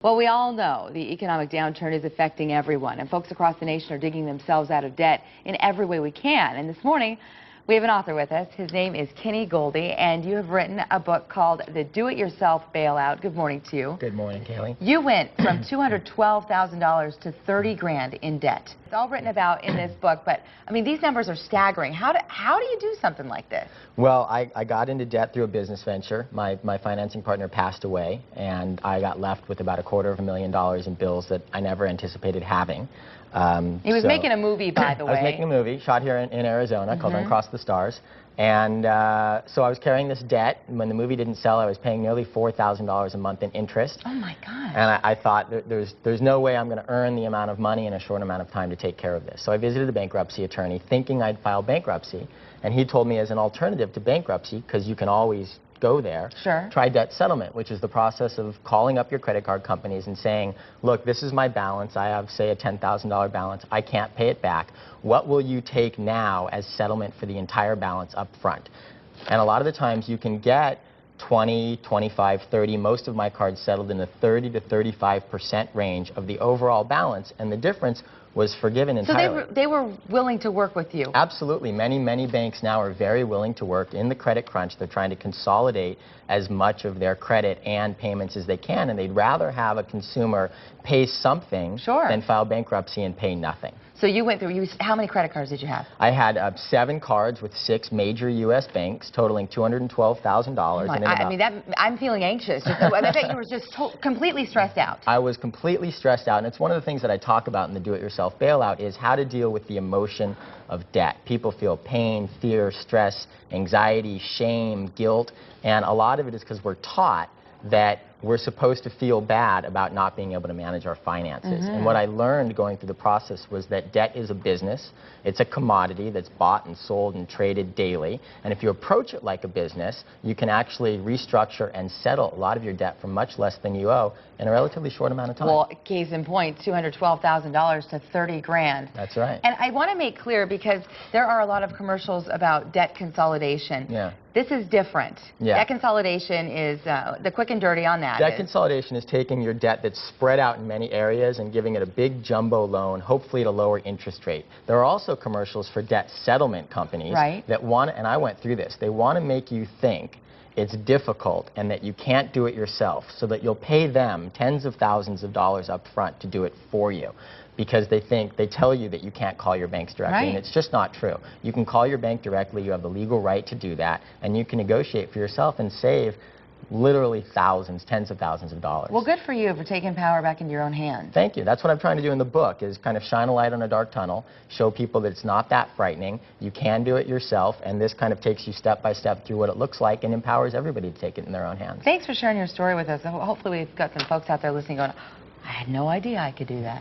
Well, we all know the economic downturn is affecting everyone, and folks across the nation are digging themselves out of debt in every way we can. And this morning, we have an author with us. His name is Golde, and you have written a book called The Do-It-Yourself Bailout. Good morning to you. Good morning, Kaylee. You went from $212,000 to $30,000 in debt. It's all written about in this book, but I mean, these numbers are staggering. How do you do something like this? Well, I got into debt through a business venture. My financing partner passed away, and I got left with about $250,000 in bills that I never anticipated having. He was making a movie, by the way. I was making a movie, shot here in Arizona, called Uncross the Stars. And so I was carrying this debt. When the movie didn't sell, I was paying nearly $4,000 a month in interest. Oh, my God. And I thought, there's no way I'm going to earn the amount of money in a short amount of time to take care of this. So I visited a bankruptcy attorney thinking I'd file bankruptcy. And he told me as an alternative to bankruptcy, because you can always go there, try debt settlement, which is the process of calling up your credit card companies and saying, look, this is my balance. I have, say, a $10,000 balance. I can't pay it back. What will you take now as settlement for the entire balance up front? And a lot of the times you can get 20, 25, 30, most of my cards settled in the 30 to 35% range of the overall balance, and the difference was forgiven entirely. So they were willing to work with you? Absolutely. Many banks now are very willing to work. In the credit crunch, they're trying to consolidate as much of their credit and payments as they can, and they'd rather have a consumer pay something than file bankruptcy and pay nothing. So you went through, how many credit cards did you have? I had 7 cards with 6 major U.S. banks, totaling $212,000. I mean, I'm feeling anxious. I bet you were just completely stressed out. I was completely stressed out, and it's one of the things that I talk about in the Do-It-Yourself Bailout is how to deal with the emotion of debt. People feel pain, fear, stress, anxiety, shame, guilt, and a lot of it is because we're taught that we're supposed to feel bad about not being able to manage our finances. And what I learned going through the process was that debt is a business. It's a commodity that's bought and sold and traded daily. And if you approach it like a business, you can actually restructure and settle a lot of your debt for much less than you owe in a relatively short amount of time. Well, case in point, $212,000 to $30,000. That's right. And I want to make clear, because there are a lot of commercials about debt consolidation. This is different. Debt consolidation is the quick and dirty on that. Debt consolidation is taking your debt that's spread out in many areas and giving it a big jumbo loan, hopefully at a lower interest rate. There are also commercials for debt settlement companies that want, and I went through this, they want to make you think it's difficult and that you can't do it yourself, so that you'll pay them tens of thousands of dollars up front to do it for you, because they tell you that you can't call your banks directly, and it's just not true. You can call your bank directly, you have the legal right to do that, and you can negotiate for yourself and save literally thousands, tens of thousands of dollars. Well, good for you for taking power back into your own hands. Thank you. That's what I'm trying to do in the book, is kind of shine a light on a dark tunnel, show people that it's not that frightening, you can do it yourself, and this kind of takes you step by step through what it looks like and empowers everybody to take it in their own hands. Thanks for sharing your story with us. Hopefully we've got some folks out there listening going, I had no idea I could do that.